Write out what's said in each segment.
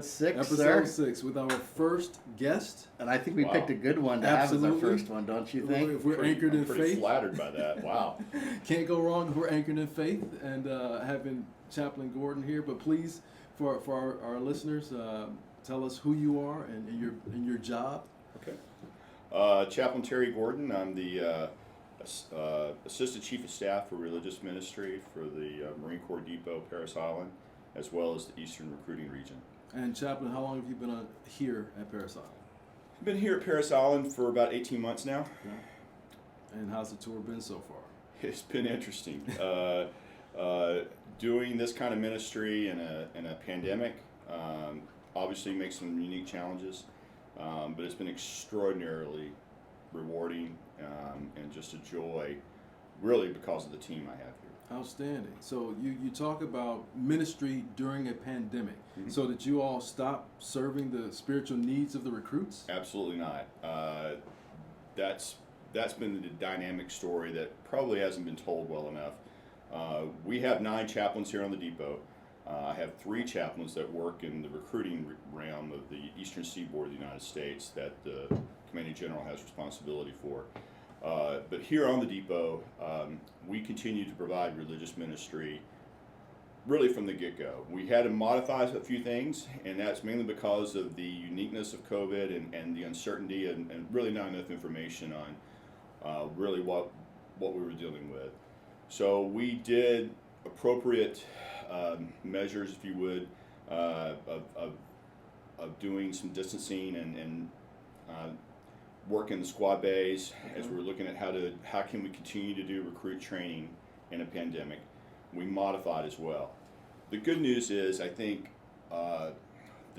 6, sir. Episode 6 with our first guest. And I think we picked a good one to have as our first one, don't you think? If we're anchored in pretty faith. Flattered by that. Wow. Can't go wrong if we're anchored in faith and having Chaplain Gordon here. But please, for our listeners, tell us who you are and your job. Okay. Chaplain Terry Gordon. I'm the Assistant Chief of Staff for Religious Ministry for the Marine Corps Depot, Parris Island, as well as the Eastern Recruiting Region. And Chaplain, how long have you been here at Parris Island? I've been here at Parris Island for about 18 months now. Okay. And how's the tour been so far? It's been interesting. Doing this kind of ministry in a pandemic obviously makes some unique challenges, but it's been extraordinarily rewarding and just a joy, really because of the team I have here. Outstanding. So you talk about ministry during a pandemic. Mm-hmm. So did you all stop serving the spiritual needs of the recruits? Absolutely not. That's been the dynamic story that probably hasn't been told well enough. We have 9 chaplains here on the depot. I have 3 chaplains that work in the recruiting realm of the eastern seaboard of the United States that the Commanding General has responsibility for. But here on the depot, we continue to provide religious ministry really from the get-go. We had to modify a few things, and that's mainly because of the uniqueness of COVID and the uncertainty and really not enough information on really what we were dealing with. So we did appropriate measures, if you would, of doing some distancing and work in the squad bays as we're looking at how can we continue to do recruit training in a pandemic. We modified as well. The good news is I think the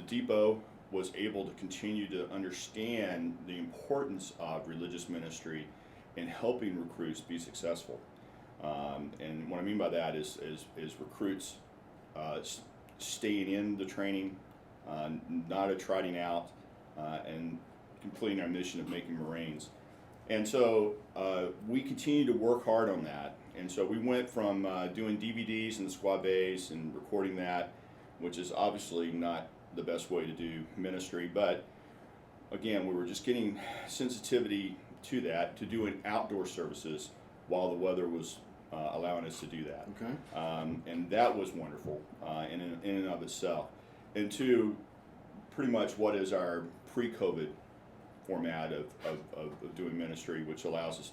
depot was able to continue to understand the importance of religious ministry in helping recruits be successful. And what I mean by that is recruits staying in the training, not attriting out, and completing our mission of making Marines. And so we continue to work hard on that. And so we went from doing DVDs in the squad bays and recording that, which is obviously not the best way to do ministry, but again, we were just getting sensitivity to that, to doing outdoor services while the weather was allowing us to do that. Okay. And that was wonderful in and of itself. And to pretty much what is our pre-COVID format of doing ministry, which allows us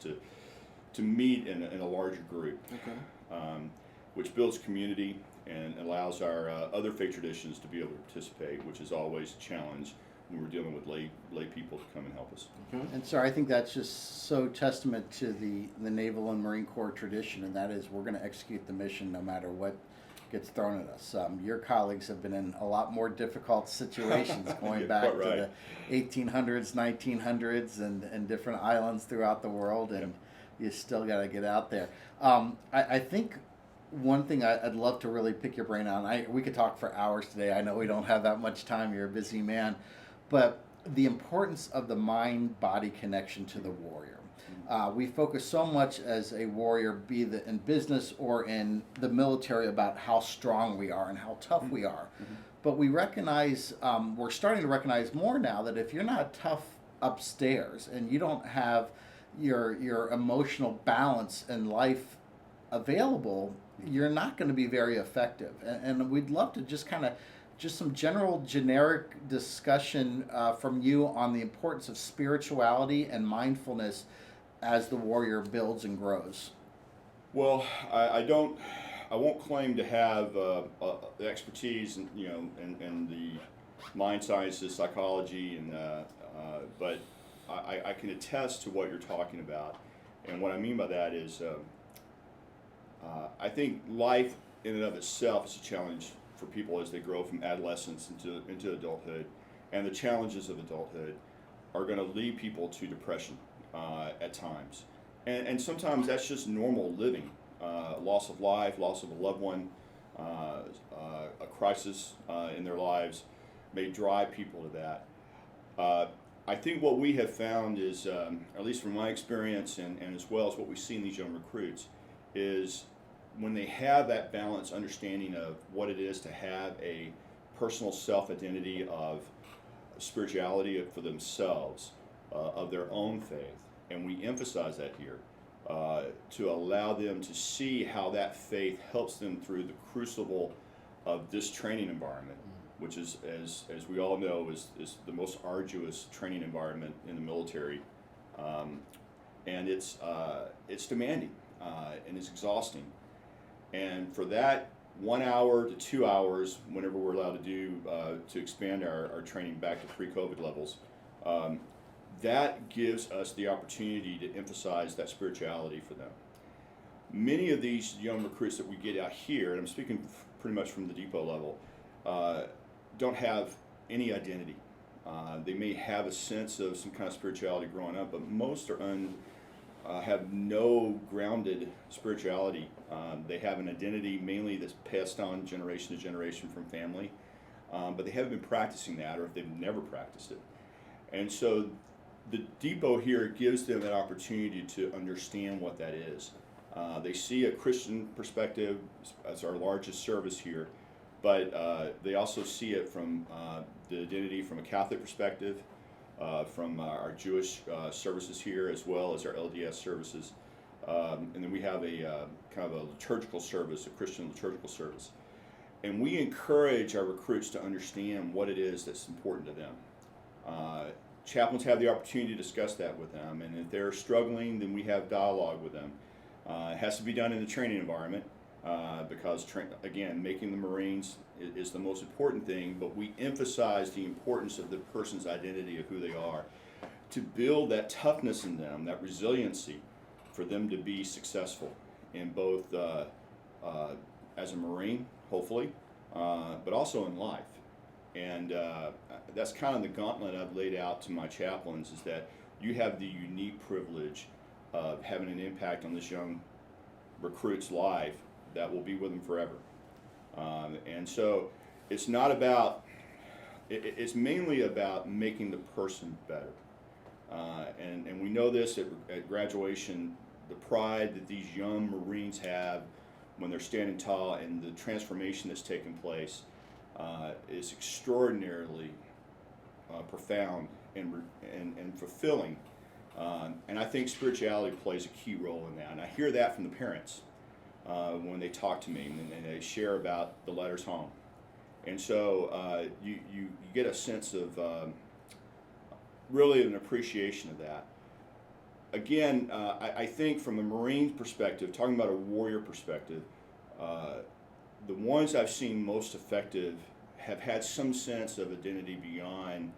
to meet in a larger group, Okay. which builds community and allows our other faith traditions to be able to participate, which is always a challenge when we're dealing with lay people to come and help us. Okay. And so I think that's just so testament to the Naval and Marine Corps tradition, and that is we're going to execute the mission no matter what gets thrown at us. Your colleagues have been in a lot more difficult situations going back to the 1800s, 1900s, and different islands throughout the world, and you still got to get out there. I think one thing I'd love to really pick your brain on, we could talk for hours today. I know we don't have that much time. You're a busy man. But the importance of the mind-body connection to the warrior. We focus so much as a warrior, be it in business or in the military, about how strong we are and how tough we are. Mm-hmm. But we recognize, we're starting to recognize more now that if you're not tough upstairs and you don't have your emotional balance in life available, you're not going to be very effective. And we'd love to just some general generic discussion from you on the importance of spirituality and mindfulness as the warrior builds and grows. Well, I won't claim to have the expertise in the mind sciences, psychology, and but I can attest to what you're talking about. And what I mean by that is I think life in and of itself is a challenge for people as they grow from adolescence into adulthood, and the challenges of adulthood are going to lead people to depression at times, and sometimes that's just normal living. Loss of life, loss of a loved one, a crisis in their lives may drive people to that. I think what we have found is, at least from my experience and as well as what we see in these young recruits, is when they have that balanced understanding of what it is to have a personal self-identity of spirituality for themselves, of their own faith, and we emphasize that here to allow them to see how that faith helps them through the crucible of this training environment, which is, as we all know, is the most arduous training environment in the military, and it's demanding and it's exhausting, and for that 1 hour to 2 hours, whenever we're allowed to do to expand our training back to pre-COVID levels, that gives us the opportunity to emphasize that spirituality for them. Many of these young recruits that we get out here, and I'm speaking pretty much from the depot level, don't have any identity. They may have a sense of some kind of spirituality growing up, but most are have no grounded spirituality. They have an identity mainly that's passed on generation to generation from family, but they haven't been practicing that, or if they've never practiced it. And so the depot here gives them that opportunity to understand what that is. They see a Christian perspective as our largest service here, but they also see it from the identity from a Catholic perspective, from our Jewish services here, as well as our LDS services. And then we have a kind of a liturgical service, a Christian liturgical service. And we encourage our recruits to understand what it is that's important to them. Chaplains have the opportunity to discuss that with them, and if they're struggling, then we have dialogue with them. It has to be done in the training environment, because again, making the Marines is the most important thing, but we emphasize the importance of the person's identity of who they are, to build that toughness in them, that resiliency, for them to be successful in both as a Marine, hopefully, but also in life. And that's kind of the gauntlet I've laid out to my chaplains, is that you have the unique privilege of having an impact on this young recruit's life that will be with them forever. And so it's not about, it's mainly about making the person better. And we know this at graduation, the pride that these young Marines have when they're standing tall, and the transformation that's taken place is extraordinarily profound and fulfilling. And I think spirituality plays a key role in that. And I hear that from the parents when they talk to me and they share about the letters home. And so you get a sense of really an appreciation of that. Again, I think from a Marine perspective, talking about a warrior perspective, the ones I've seen most effective have had some sense of identity beyond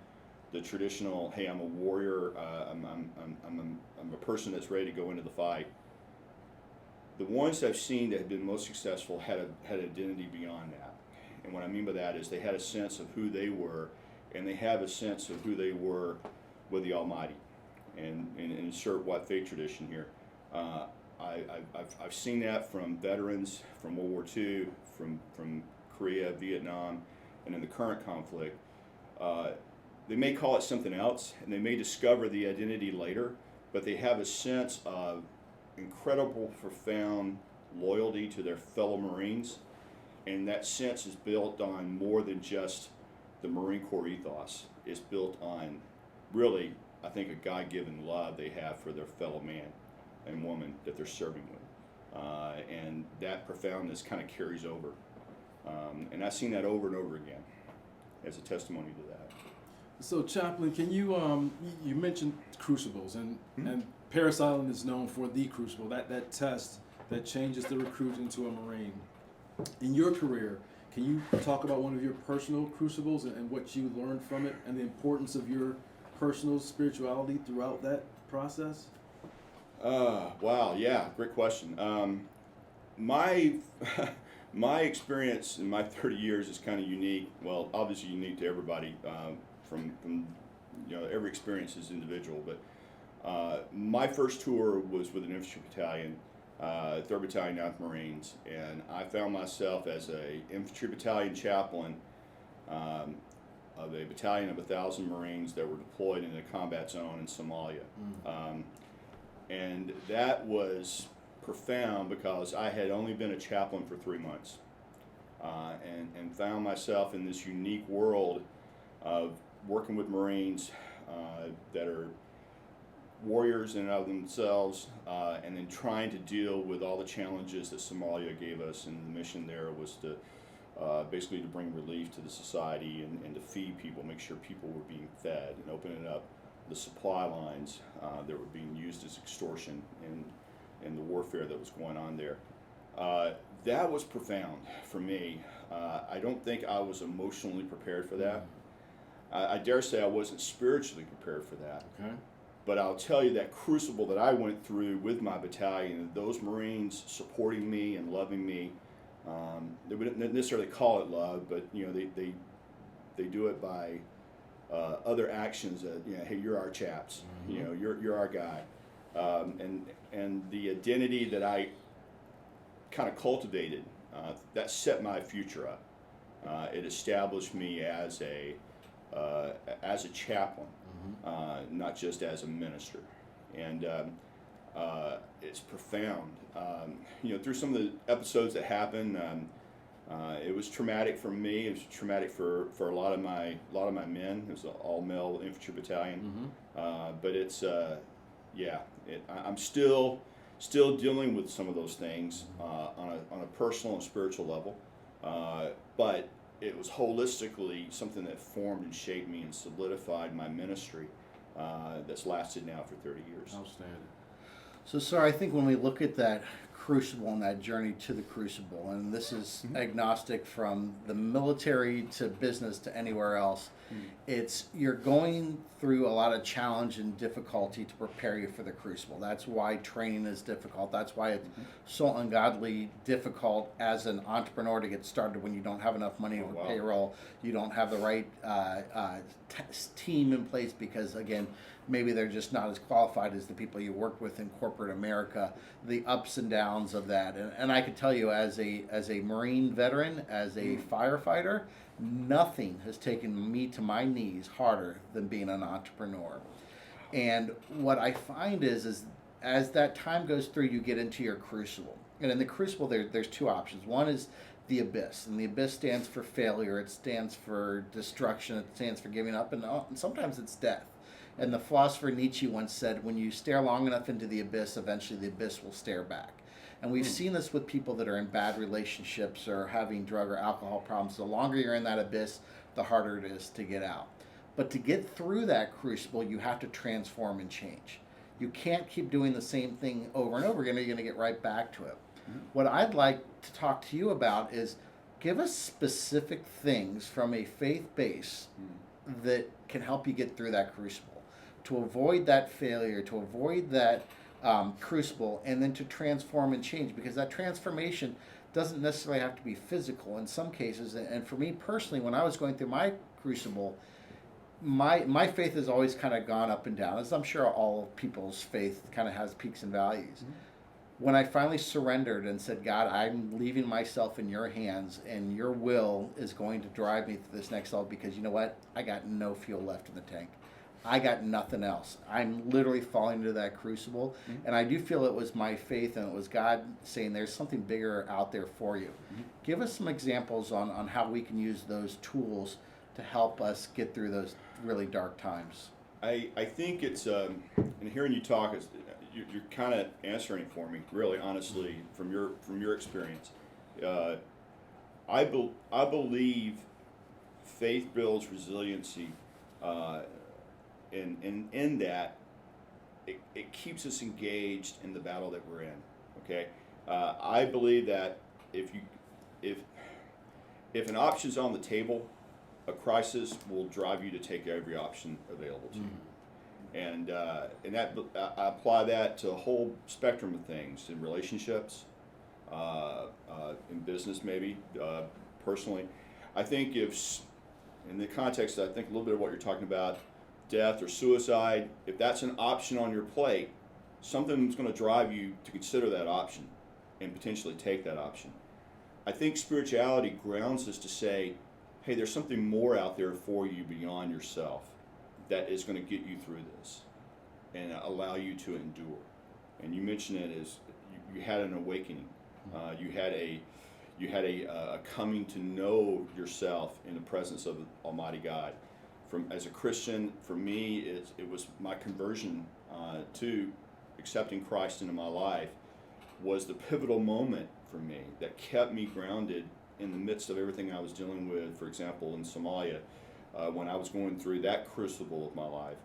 the traditional, hey, I'm a warrior, I'm a person that's ready to go into the fight. The ones I've seen that have been most successful had identity beyond that. And what I mean by that is they had a sense of who they were, and they have a sense of who they were with the Almighty. And insert what faith tradition here. I've seen that from veterans from World War II, from Korea, Vietnam, and in the current conflict. They may call it something else, and they may discover the identity later, but they have a sense of incredible, profound loyalty to their fellow Marines, and that sense is built on more than just the Marine Corps ethos. It's built on, really, I think, a God-given love they have for their fellow man and woman that they're serving with. And that profoundness kind of carries over. And I've seen that over and over again as a testimony to that. So, Chaplain, can you, you mentioned crucibles, and Parris Island is known for the crucible, that test that changes the recruit into a Marine. In your career, can you talk about one of your personal crucibles and what you learned from it, and the importance of your personal spirituality throughout that process? Wow, yeah, great question. My experience in my 30 years is kind of unique. Well, obviously unique to everybody. From every experience is individual. But my first tour was with an infantry battalion, 3rd Battalion, 9th Marines, and I found myself as a infantry battalion chaplain of a battalion of 1,000 Marines that were deployed in a combat zone in Somalia. And that was profound because I had only been a chaplain for 3 months. and found myself in this unique world of working with Marines that are warriors in and of themselves, and then trying to deal with all the challenges that Somalia gave us. And the mission there was to basically to bring relief to the society and to feed people, make sure people were being fed, and opening up the supply lines that were being used as extortion in the warfare that was going on there. That was profound for me. I don't think I was emotionally prepared for that. I dare say I wasn't spiritually prepared for that. Okay. But I'll tell you, that crucible that I went through with my battalion, those Marines supporting me and loving me, they wouldn't necessarily call it love, but you know, they do it by other actions that, you know, hey, you're our Chaps, you know, you're our guy, and the identity that I kind of cultivated, that set my future up. It established me as a chaplain, not just as a minister, and it's profound. You know, through some of the episodes that happened, it was traumatic for me. It was traumatic for a lot of my men. It was an all-male infantry battalion, but it's I'm still dealing with some of those things on a personal and spiritual level, but it was holistically something that formed and shaped me and solidified my ministry that's lasted now for 30 years. Outstanding. So, sir, I think when we look at that crucible and that journey to the crucible, and this is agnostic from the military to business to anywhere else, it's you're going through a lot of challenge and difficulty to prepare you for the crucible. That's why training is difficult. That's why it's so ungodly difficult as an entrepreneur to get started when you don't have enough money for payroll, you don't have the right team in place because, again, maybe they're just not as qualified as the people you work with in corporate America, the ups and downs of that. And I could tell you as a Marine veteran, as a firefighter, nothing has taken me to my knees harder than being an entrepreneur. And what I find is as that time goes through, you get into your crucible. And in the crucible, there's two options. One is the abyss, and the abyss stands for failure. It stands for destruction. It stands for giving up, and sometimes it's death. And the philosopher Nietzsche once said, when you stare long enough into the abyss, eventually the abyss will stare back. And we've seen this with people that are in bad relationships or having drug or alcohol problems. The longer you're in that abyss, the harder it is to get out. But to get through that crucible, you have to transform and change. You can't keep doing the same thing over and over again, or you're going to get right back to it. What I'd like to talk to you about is give us specific things from a faith base that can help you get through that crucible, to avoid that failure, to avoid that crucible, and then to transform and change, because that transformation doesn't necessarily have to be physical in some cases. And for me personally, when I was going through my crucible, my faith has always kind of gone up and down, as I'm sure all people's faith kind of has peaks and valleys. When I finally surrendered and said, God, I'm leaving myself in your hands, and your will is going to drive me through this next level, because you know what? I got no fuel left in the tank. I got nothing else. I'm literally falling into that crucible. And I do feel it was my faith, and it was God saying there's something bigger out there for you. Give us some examples on how we can use those tools to help us get through those really dark times. I think it's, and hearing you talk, you're kind of answering for me, really, honestly, from your experience. I believe faith builds resiliency, and in that, it keeps us engaged in the battle that we're in. Okay, I believe that if an option's on the table, a crisis will drive you to take every option available to you. And that I apply that to a whole spectrum of things, in relationships, in business, maybe personally. I think if, in the context, I think a little bit of what you're talking about, death or suicide, if that's an option on your plate, something's going to drive you to consider that option and potentially take that option. I think spirituality grounds us to say, hey, there's something more out there for you beyond yourself that is going to get you through this and allow you to endure. And you mentioned it as you had an awakening. You You had a coming to know yourself in the presence of Almighty God. As a Christian, for me, it was my conversion to accepting Christ into my life was the pivotal moment for me that kept me grounded in the midst of everything I was dealing with. For example, in Somalia, when I was going through that crucible of my life,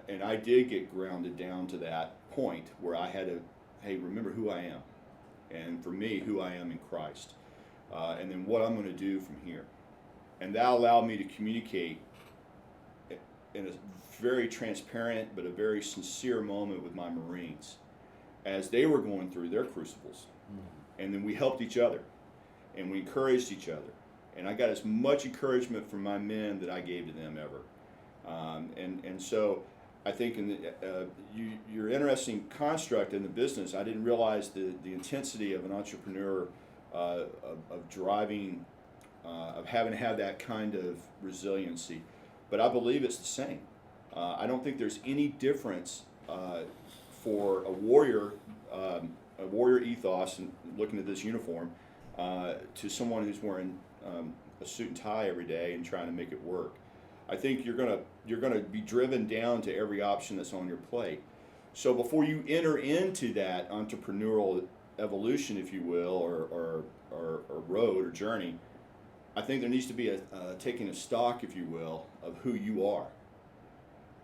and I did get grounded down to that point where I had to, hey, remember who I am, and for me, who I am in Christ, and then what I'm going to do from here. And that allowed me to communicate in a very transparent but a very sincere moment with my Marines as they were going through their crucibles. And then we helped each other and we encouraged each other. And I got as much encouragement from my men that I gave to them ever. And so I think in your interesting construct in the business, I didn't realize the intensity of an entrepreneur, of driving, of having to have that kind of resiliency. But I believe it's the same. I don't think there's any difference for a warrior ethos, and looking at this uniform, to someone who's wearing a suit and tie every day and trying to make it work. I think you're gonna be driven down to every option that's on your plate. So before you enter into that entrepreneurial evolution, if you will, or road or journey, I think there needs to be taking a stock, if you will, of who you are.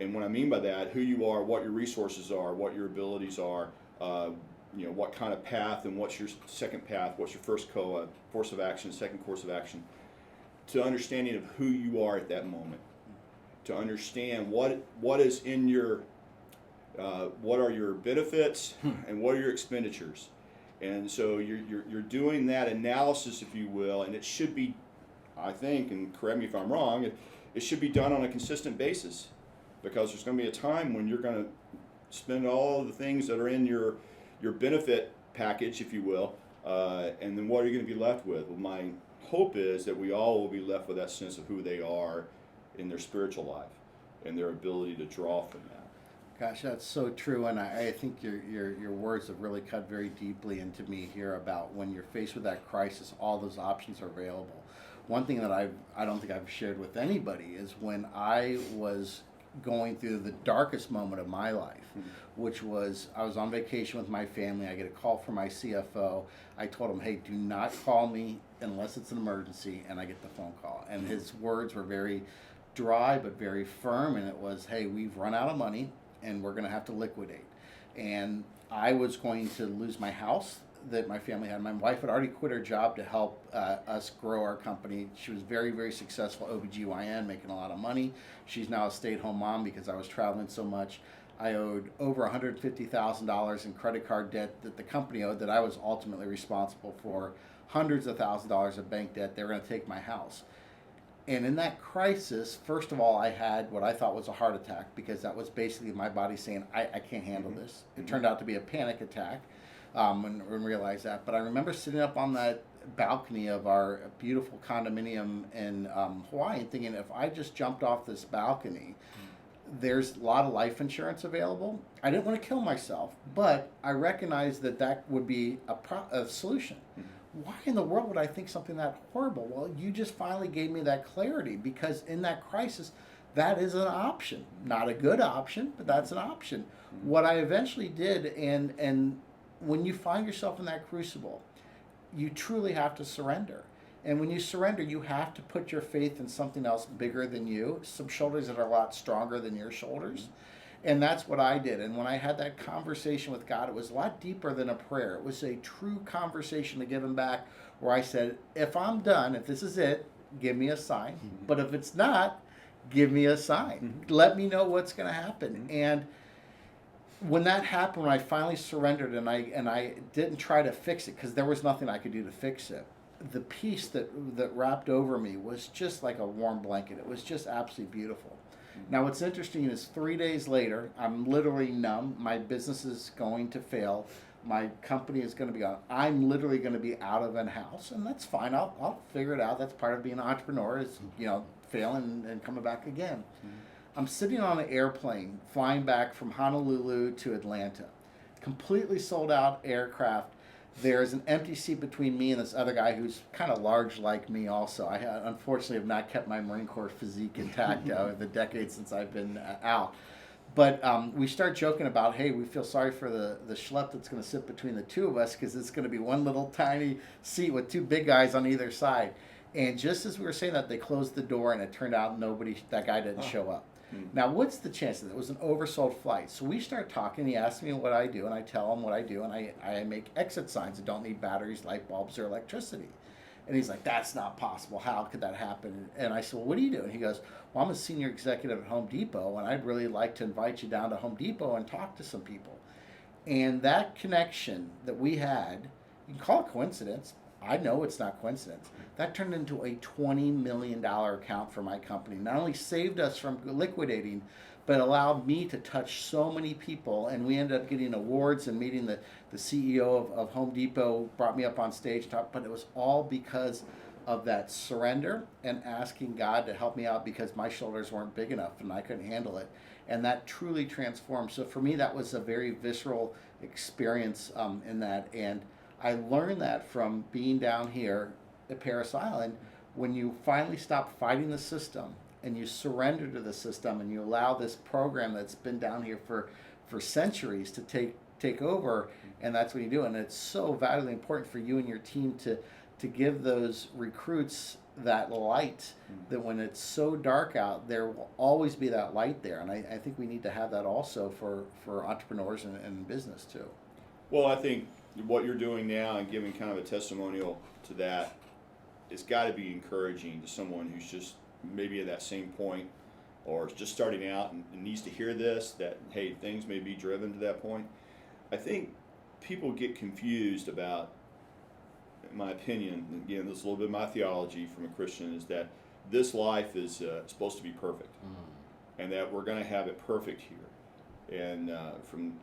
And what I mean by that, who you are, what your resources are, what your abilities are, what kind of path, and what's your second path, what's your first course of action, second course of action, to understanding of who you are at that moment, to understand what is in your, what are your benefits and what are your expenditures. And so you're doing that analysis, if you will, and it should be, I think, and correct me if I'm wrong, it should be done on a consistent basis, because there's going to be a time when you're going to spend all of the things that are in your benefit package, if you will, and then what are you going to be left with? Well, my hope is that we all will be left with that sense of who they are in their spiritual life and their ability to draw from that. Gosh, that's so true, and I think your words have really cut very deeply into me here about when you're faced with that crisis, all those options are available. One thing that I don't think I've shared with anybody is when I was going through the darkest moment of my life, which was I was on vacation with my family. I get a call from my CFO. I told him, hey, do not call me unless it's an emergency, and I get the phone call. And his words were very dry but very firm, and it was, hey, we've run out of money and we're going to have to liquidate. And I was going to lose my house that my family had. My wife had already quit her job to help us grow our company. She was very, very successful OBGYN, making a lot of money. She's now a stay-at-home mom because I was traveling so much. I owed over $150,000 in credit card debt that the company owed that I was ultimately responsible for, hundreds of thousands of dollars of bank debt. They were going to take my house. And in that crisis, first of all, I had what I thought was a heart attack, because that was basically my body saying, I can't handle this. It turned out to be a panic attack. When realized that. But I remember sitting up on that balcony of our beautiful condominium in Hawaii and thinking, if I just jumped off this balcony, there's a lot of life insurance available. I didn't want to kill myself, but I recognized that would be a solution. Why in the world would I think something that horrible? Well, you just finally gave me that clarity, because in that crisis, that is an option. Not a good option, but that's an option. What I eventually did, and when you find yourself in that crucible, you truly have to surrender. And when you surrender, you have to put your faith in something else bigger than you, some shoulders that are a lot stronger than your shoulders. And that's what I did. And when I had that conversation with God, it was a lot deeper than a prayer. It was a true conversation to give him back, where I said, if I'm done, if this is it, give me a sign. But if it's not, give me a sign. Let me know what's going to happen. And when that happened, when I finally surrendered and I didn't try to fix it, because there was nothing I could do to fix it, the peace that wrapped over me was just like a warm blanket. It was just absolutely beautiful. Now, what's interesting is 3 days later, I'm literally numb. My business is going to fail. My company is going to be gone. I'm literally going to be out of a house, and that's fine. I'll figure it out. That's part of being an entrepreneur, is failing and coming back again. I'm sitting on an airplane flying back from Honolulu to Atlanta, completely sold out aircraft, there's an empty seat between me and this other guy who's kind of large like me also. Unfortunately have not kept my Marine Corps physique intact over the decades since I've been out. But we start joking about, hey, we feel sorry for the schlep that's going to sit between the two of us because it's going to be one little tiny seat with two big guys on either side. And just as we were saying that, they closed the door, and it turned out that guy didn't show up. Now, what's the chance that it was an oversold flight? So we start talking. He asks me what I do, and I tell him what I do, and I make exit signs that don't need batteries, light bulbs, or electricity. And he's like, that's not possible. How could that happen? And I said, well, what do you do? And he goes, well, I'm a senior executive at Home Depot, and I'd really like to invite you down to Home Depot and talk to some people. And that connection that we had, you can call it coincidence. I know it's not coincidence. That turned into a $20 million account for my company. Not only saved us from liquidating, but allowed me to touch so many people. And we ended up getting awards and meeting the CEO of Home Depot, brought me up on stage, but it was all because of that surrender and asking God to help me out because my shoulders weren't big enough and I couldn't handle it. And that truly transformed. So for me, that was a very visceral experience in that. And I learned that from being down here at Parris Island. When you finally stop fighting the system and you surrender to the system and you allow this program that's been down here for centuries to take over, and that's what you do. And it's so vitally important for you and your team to give those recruits that light, that when it's so dark out, there will always be that light there. And I think we need to have that also for entrepreneurs and business too. Well, I think what you're doing now and giving kind of a testimonial to that, it's got to be encouraging to someone who's just maybe at that same point or is just starting out and needs to hear this, that, hey, things may be driven to that point. I think people get confused about, in my opinion, again, this is a little bit of my theology from a Christian, is that this life is supposed to be perfect, and that we're going to have it perfect here. And from,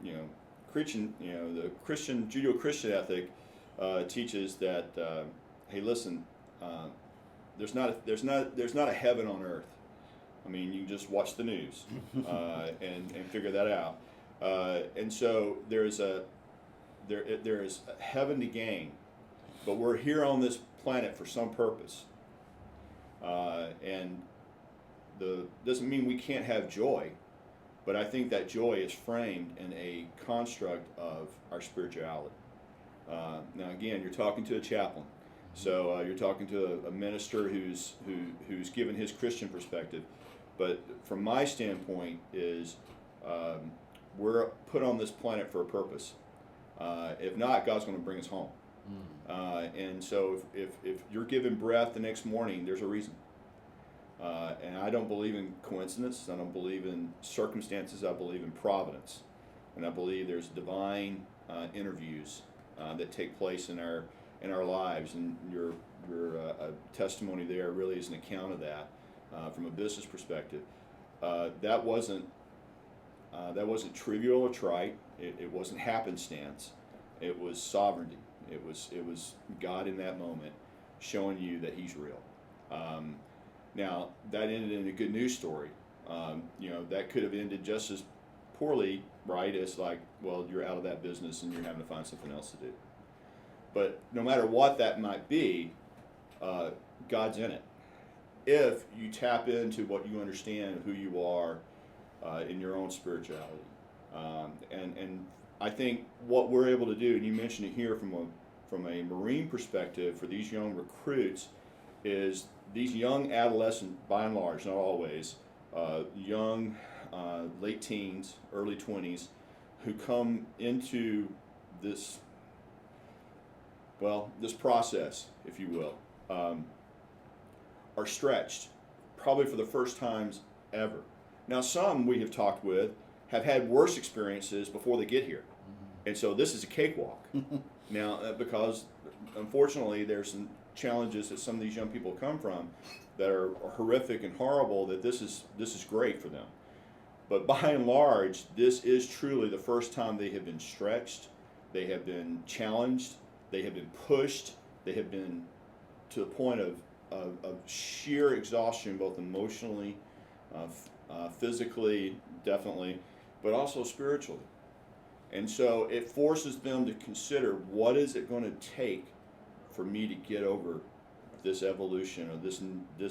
Christian, the Christian Judeo-Christian ethic teaches that, hey, listen, there's not a heaven on earth. I mean, you can just watch the news and figure that out. And so there is heaven to gain, but we're here on this planet for some purpose. And doesn't mean we can't have joy. But I think that joy is framed in a construct of our spirituality. Now, again, you're talking to a chaplain, so you're talking to a minister who's given his Christian perspective. But from my standpoint, is we're put on this planet for a purpose. If not, God's going to bring us home. And so, if you're given breath the next morning, there's a reason. And I don't believe in coincidence. I don't believe in circumstances. I believe in providence, and I believe there's divine interviews that take place in our lives. And your testimony there really is an account of that from a business perspective. That wasn't trivial or trite. It wasn't happenstance. It was sovereignty. It was God in that moment showing you that He's real. Now, that ended in a good news story. That could have ended just as poorly, right, as like, well, you're out of that business and you're having to find something else to do. But no matter what that might be, God's in it. If you tap into what you understand of who you are in your own spirituality. And I think what we're able to do, and you mentioned it here from a Marine perspective for these young recruits, is these young adolescents, by and large, not always, young, late teens, early 20s, who come into this process, if you will, are stretched, probably for the first times ever. Now, some we have talked with have had worse experiences before they get here. And so this is a cakewalk. Now, because unfortunately there's some challenges that some of these young people come from that are horrific and horrible, that this is great for them. But by and large, this is truly the first time they have been stretched, they have been challenged, they have been pushed, they have been to the point of sheer exhaustion, both emotionally, physically, definitely, but also spiritually. And so it forces them to consider, what is it going to take for me to get over this evolution or this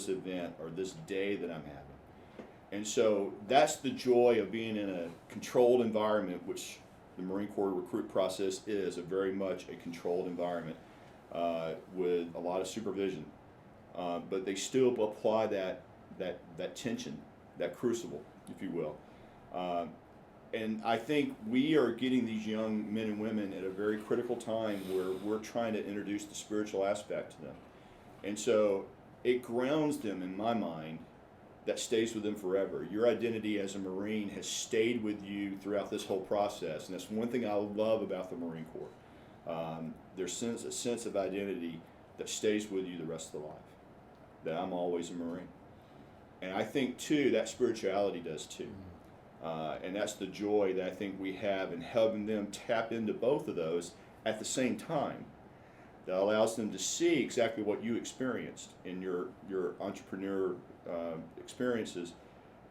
event or this day that I'm having. And so that's the joy of being in a controlled environment, which the Marine Corps recruit process is a very much a controlled environment with a lot of supervision. But they still apply that tension, that crucible, if you will. And I think we are getting these young men and women at a very critical time where we're trying to introduce the spiritual aspect to them. And so it grounds them, in my mind, that stays with them forever. Your identity as a Marine has stayed with you throughout this whole process. And that's one thing I love about the Marine Corps. There's a sense of identity that stays with you the rest of the life, that I'm always a Marine. And I think, too, that spirituality does, too. And that's the joy that I think we have in helping them tap into both of those at the same time. That allows them to see exactly what you experienced in your entrepreneur experiences,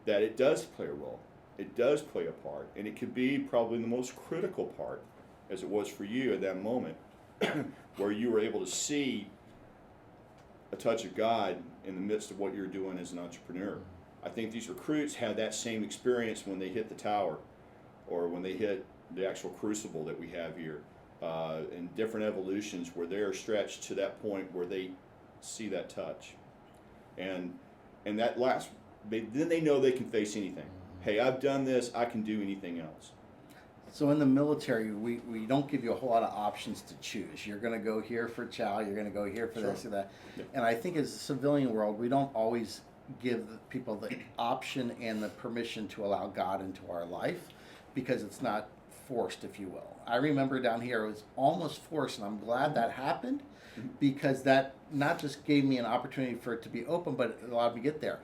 that it does play a role. It does play a part. And it could be probably the most critical part, as it was for you at that moment, where you were able to see a touch of God in the midst of what you're doing as an entrepreneur. I think these recruits had that same experience when they hit the tower or when they hit the actual crucible that we have here, in different evolutions where they are stretched to that point where they see that touch. And that last, then they know they can face anything. Hey, I've done this, I can do anything else. So in the military, we don't give you a whole lot of options to choose. You're going to go here for chow, you're going to go here for this or that. Yeah. And I think as a civilian world, we don't always give people the option and the permission to allow God into our life, because it's not forced, if you will. I remember down here, it was almost forced, and I'm glad that happened, because that not just gave me an opportunity for it to be open, but it allowed me to get there.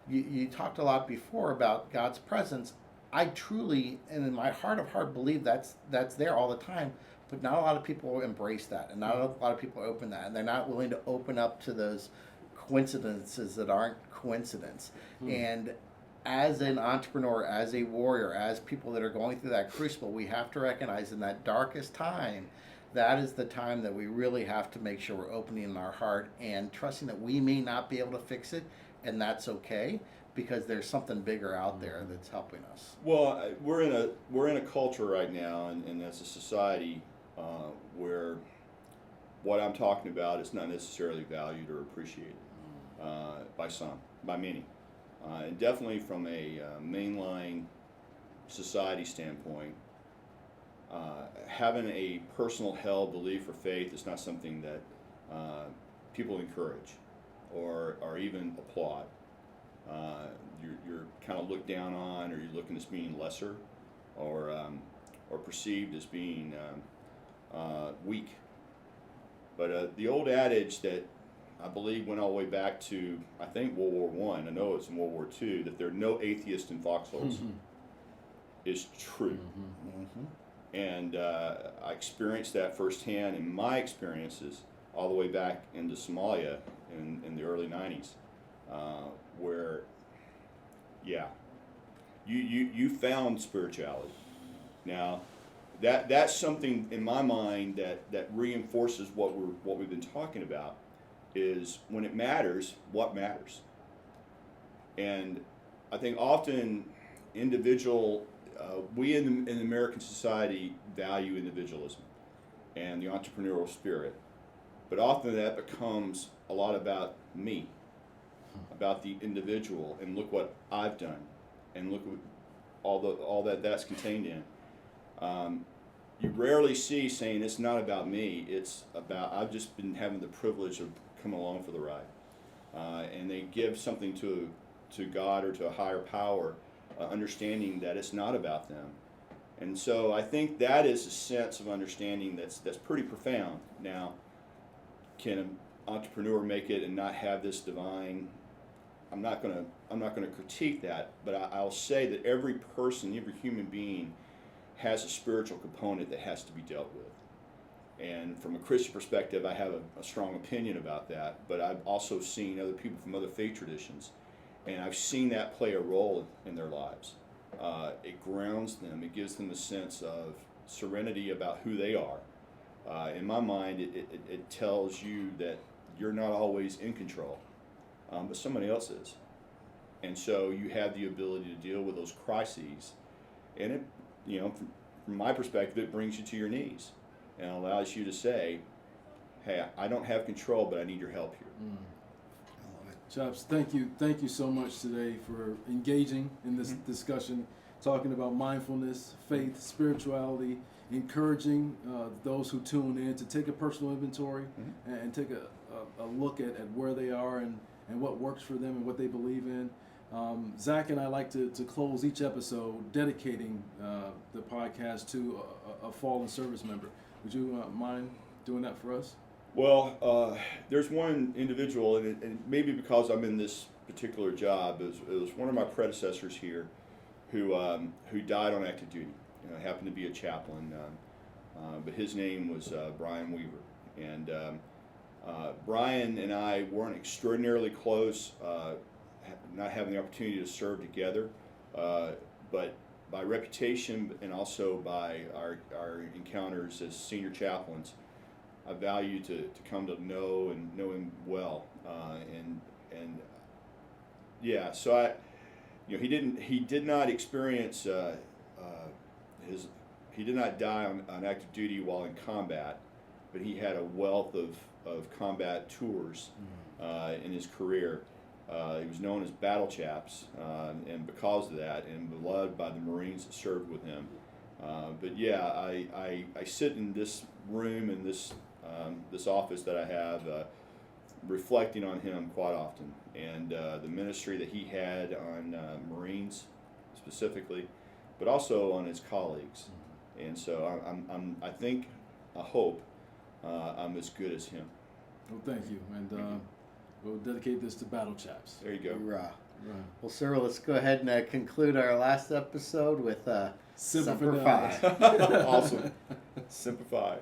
You talked a lot before about God's presence. I truly, and in my heart of heart, believe that's there all the time, but not a lot of people embrace that, and not a lot of people open that, and they're not willing to open up to those coincidences that aren't coincidence. And as an entrepreneur, as a warrior, as people that are going through that crucible, we have to recognize in that darkest time, that is the time that we really have to make sure we're opening our heart and trusting that we may not be able to fix it, and that's okay, because there's something bigger out there that's helping us. Well, we're in a culture right now, and as a society, where what I'm talking about is not necessarily valued or appreciated by some, by many, and definitely from a mainline society standpoint. Having a personal held belief or faith is not something that people encourage or even applaud. You're kind of looked down on, or you're looking as being lesser, or perceived as being weak. But the old adage that I believe went all the way back to, I think, World War I know it's in World War II, that there are no atheists in foxholes, is true. And I experienced that firsthand in my experiences all the way back into Somalia in the early 90s. Where, yeah, you found spirituality. Now, that's something in my mind that reinforces what we've been talking about, is when it matters, what matters. And I think often we in American society value individualism and the entrepreneurial spirit, but often that becomes a lot about me, about the individual, and look what I've done, and look what all that's contained in. You rarely see saying it's not about me, it's about I've just been having the privilege of coming along for the ride. And they give something to God or to a higher power, understanding that it's not about them. And so I think that is a sense of understanding that's pretty profound. Now, can an entrepreneur make it and not have this divine? I'm not gonna critique that, but I'll say that every person, every human being, has a spiritual component that has to be dealt with. And from a Christian perspective, I have a strong opinion about that. But I've also seen other people from other faith traditions, and I've seen that play a role in their lives. It grounds them. It gives them a sense of serenity about who they are, in my mind, it tells you that you're not always in control, but somebody else is. And so you have the ability to deal with those crises, and it, from my perspective, it brings you to your knees and allows you to say, hey, I don't have control, but I need your help here. Chaps, thank you so much today for engaging in this discussion, talking about mindfulness, faith, spirituality, encouraging those who tune in to take a personal inventory and take a look at where they are and what works for them and what they believe in. Zach and I like to close each episode dedicating the podcast to a fallen service member. Would you mind doing that for us? Well, there's one individual, and maybe because I'm in this particular job, it was one of my predecessors here who died on active duty. Happened to be a chaplain, but his name was Brian Weaver. And Brian and I weren't extraordinarily close, not having the opportunity to serve together, but by reputation and also by our encounters as senior chaplains, I value to come to know him well, and yeah. So he did not experience he did not die on active duty while in combat, but he had a wealth of combat tours in his career. He was known as Battle Chaps, and because of that, and beloved by the Marines that served with him. But yeah, I sit in this room in this office that I have, reflecting on him quite often, and the ministry that he had on Marines specifically, but also on his colleagues. And so I hope I'm as good as him. Well, thank you, and we'll dedicate this to Battle Chaps. There you go. Hoorah. Right. Well, sir, let's go ahead and conclude our last episode with Semper Semper Fi. Fi. Awesome. Simplify.